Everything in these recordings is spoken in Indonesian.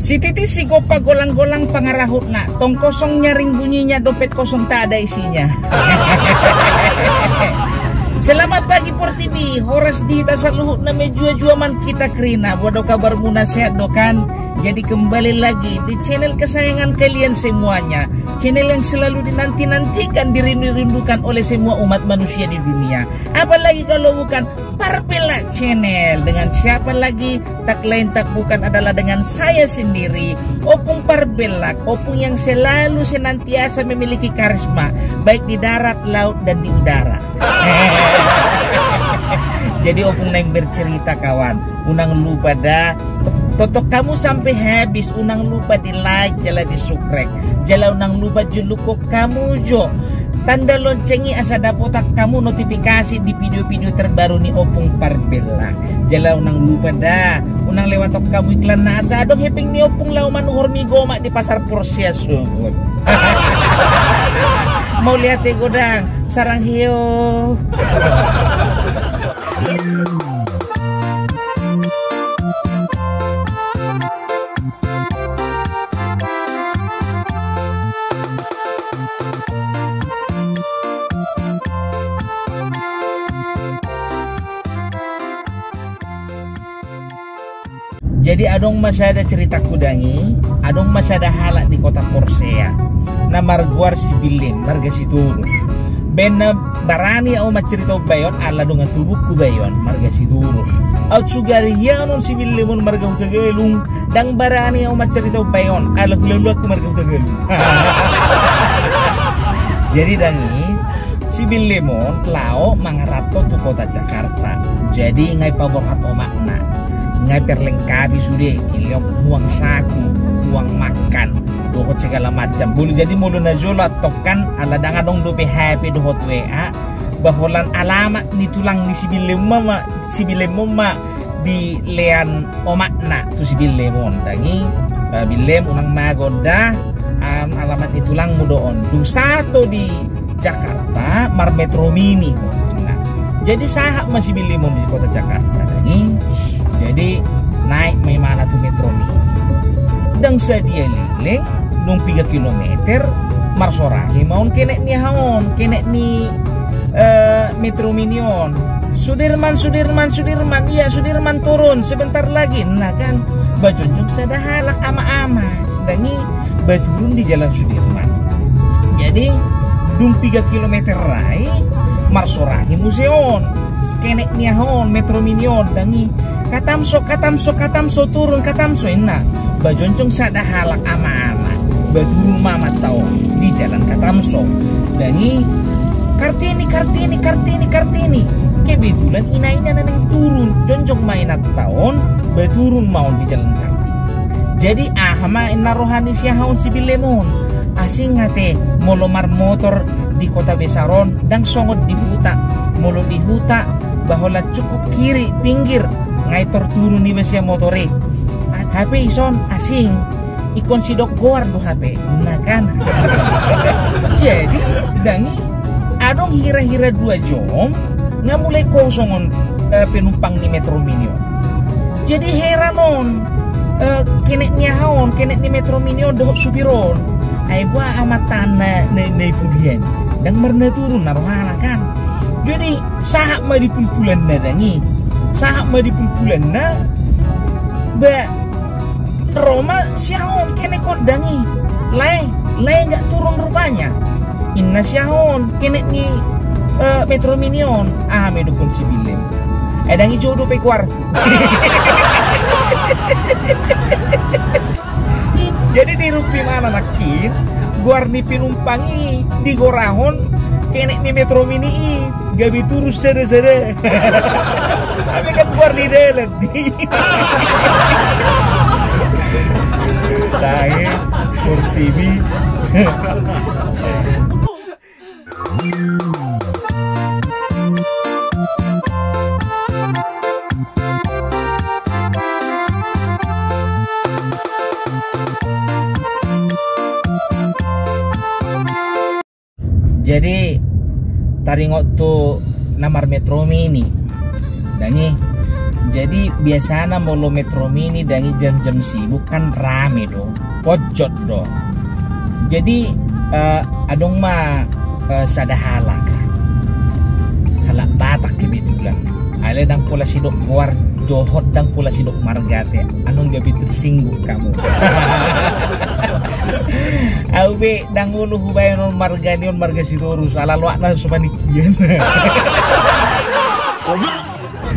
Si Titi si gopa golang-golang pangarahut na. Tong kosong nyaring bunyinya, dompet kosong tak ada isinya. Selamat pagi Portibi, Horas di tasaluhut na medjua-jua man kita krina. Bodo kabar muna sehat dokan. Jadi kembali lagi di channel kesayangan kalian semuanya, channel yang selalu dinanti-nantikan, dirindu-rindukan oleh semua umat manusia di dunia. Apalagi kalau bukan Parbella Channel. Dengan siapa lagi? Tak lain tak bukan adalah dengan saya sendiri, Opung Parbella, Opung yang selalu senantiasa memiliki karisma, baik di darat, laut, dan di udara. Jadi Opung yang bercerita kawan, unang lupa dah totok kamu sampai habis, unang lupa di like, jala di subscribe, jala unang lupa julukok kamu jo. Tanda loncengi asa dapotak kamu notifikasi di video-video terbaru ni Opung Parbella. Jala unang lupa dah, unang lewat tok kamu iklan na asa dong heping ni Opung lauman hormi goma di pasar Porsia Sugut. Mau lihat godang, sarang hiyo. Jadi adong masih ada cerita kudangi, adong masih ada halak di kota Porsia. Na marguar si Bilim, marga si Turus. Bena barani au macerita bayon ala dongan tubuh ku bayon, marga si Turus. Au sugari yanon si Bilimon marga utagelung, dang barani au macerita bayon ala hululu aku marga utagelung. Jadi dangi si Bilimon lao mangarato tu kota Jakarta. Jadi ngai paborhat o makna. Ngai perlengkapi sudah, iliok uang saku, uang makan, dohot segala macam. Boleh jadi mulu najola tokan ala dangan dong dope happy dohot WA. Baholan alamat ni tulang ni si bilemoma di lean omakna tu si bilemon. Dangi bilem unang magoda alamat ni tulang mudoon. Dung satu di Jakarta Mar Metro Mini. Nah, jadi sahak masih bilemon di kota Jakarta. Dangi jadi naik memana tuh Metro Mini. Dan sadia lele nung 3 kilometer marsorahi maun kenek ni haon, kenek ni Metro Mini on. Sudirman, iya Sudirman turun sebentar lagi. Nah kan bajunjung sada halak ama-ama. Dangi baturun di jalan Sudirman. Jadi dung 3 kilometer rai marsorahi museon. Kenek ni haon Metro Mini on dangi katamso turun katamso enak bajoncong sada halak ama-ama baturun mama tau di jalan katamso dangi kartini kebetulan ina nang turun joncong mainat tahun baturun mau di jalan kartini. Jadi ahama ina rohani siahaon si Bilemon asing ngate molomar motor di kota Besaron dan songot di huta molo di huta bahola cukup kiri pinggir ngai turun di mesia motore. HP ison asing ikon sidok goar do HP. Nah kan. Jadi dangi adong hira-hira 2 jam nggak mulai kosongon penumpang di Metro Mini. Jadi heranon kenek nyahaon kenek di Metro Mini doh supiron. Ai gua amatana nei pudian dan merna turun narohana kan. Jadi sahak mah di pulpulan dangi. Sahak mah di pulpulan na ba Roma siahon kene kod dangi lay nggak turun rupanya inna siahon kene ni Metro Minion medukun si Bilem dangi jodoh pekuar. Jadi di rupi mana nakin guar ni pinumpangi di gorahon kene ni Metro Mini gabi turus sada-sada. Tapi kan keluar di dalam. Tahe Portibi. Jadi taringok tu namar Metro Mini dangi Jadi biasanya molo Metro Mini dari jam-jam sibuk kan rame dong, pojok dong. Jadi adong mah sadahala halak batak kebetulan. Ale dang pula sidok buar dohot dang pula sidok margate. Anong gabi tersinggung kamu. Aube dang ulu hubayon marganion marga sidorus ala luakna subanikian.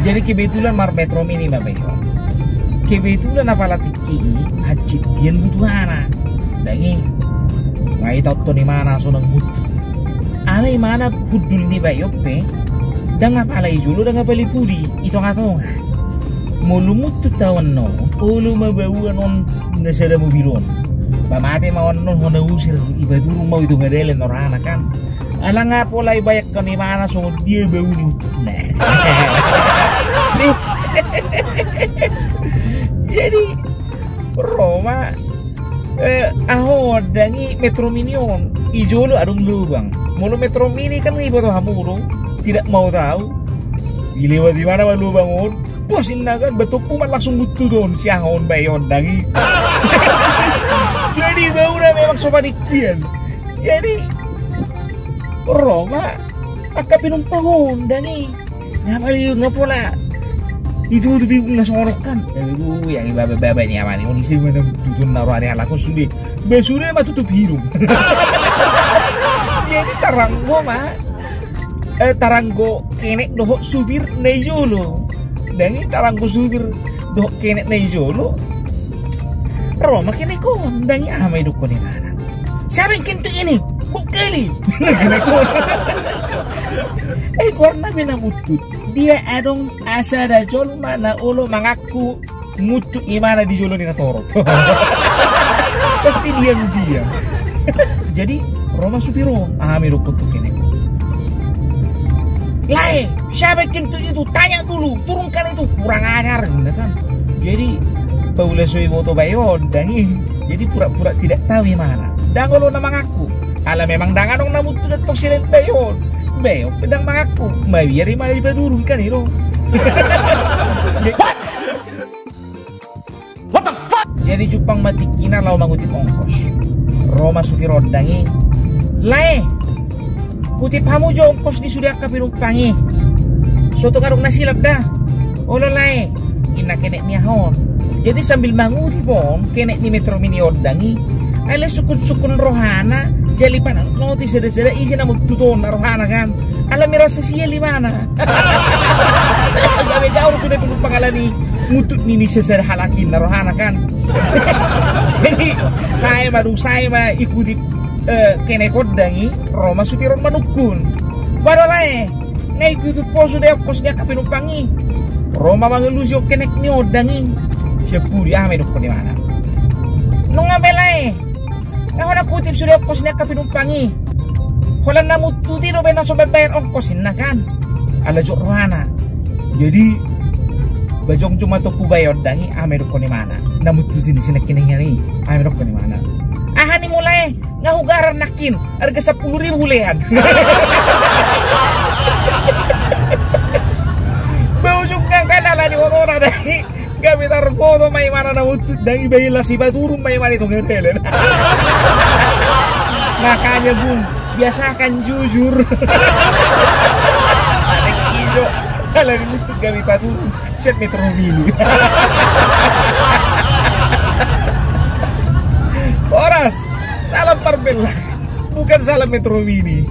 Jadi kebetulan mar Metro Mini babayo. Kebetulan apa latiki hajit dian butuhana. Dangi ngai tau ni mana sonang mutu. Alai mana kudul ni bayo pe. Dang apa alai julu dang apa lipudi. Itu ngato. Mulu mutu tawan no. Ulu mabauan on nasada mobilon. Pamate mawon non hona usir ibadurung mau itu ngadelen orana kan. Ala nga pola ibayak ka ni mana so dia bau ni utuk na. Jadi Roma aho dangi Metro Mini on ijolo adung lubang. Mulu Metro Mini kan ibu tuh hamuro tidak mau tahu dilewat di mana lubang on. Posin na kan betul kuman langsung butuh don siang on bayon dangi. Jadi bau na memang sobanikian. Jadi Roma akka pinumpangon dani ngapali nga pula itu bingung na sorokan yang ibaba ni amani on isi mana tutun naro ari ala ko sude besure ma tutup hirum. Jadi taranggo kenek doh subir nejolo dani taranggo subir doh kenek nejolo Roma kenek kon dani amai dukko ni mana siapa yang kentu ini bukeli. Korna bina mutut. Dia adong asa da jol mana ulo mangaku mutut imana di jolo ni natoro. Pasti diam. Jadi Roma Supiro ahami rukutu kene. Lai, siapa kentu itu? Tanya dulu, turunkan itu kurang ajar kan. Jadi Paula Soi Boto Bayon dangi. Jadi pura-pura tidak tahu mana. Dangolo na mangaku. Ala memang dangan dong namun tuh datang silen bayon. Bayon pedang mangaku. Bayar di mana dibadurun kan itu. What the fuck? Jadi cupang mati kina lau mangutip ongkos. Roma Supiro dangi. Lae. Kutip hamu jo ongkos di sudah kapirumpangi. Soto karung nasilap dah. Olo lae. Ina kenek niahon. Jadi sambil mangutip on kenek ni Metro Mini ordangi. Ala sukun-sukun rohana jalipan noti sada-sada isi na magtuton na rohana kan. Ala mirasa siya limana. Gabi gaur sudah penuh pangalan ni mutut ni sada halakin na rohana kan. Jadi saya ikuti kenekod dangi Roma Supiro manukun. Badolay ngay ikuti po sudah kos niya kapinumpangi. Roma mangelusyo kenek ni odangi. Siya puri ame dukko ni mana. Nung ngabelay nga ko nakutip sudah ongkos niya kapinumpangi. Walang namututi no ba na so babayar ongkosin na kan. Alajo rohana. Jadi bajong cuma to kubayod dangi amero ko ni mana. Namututi ni sinakinanya ni amero ko ni mana. Ahani mulai nga hugaran nakin harga 10.000 hulehan. Bajong nga kanala ni Aurora dangi. Kami tarbodo may mana na utut dangi bayila si baturong may mana itong ngedelen. Makanya bung, biasakan jujur. Anek ijo, kalau utut kami baturong, set Metro Mini. Oras, salam Parbella, bukan salam Metro Mini.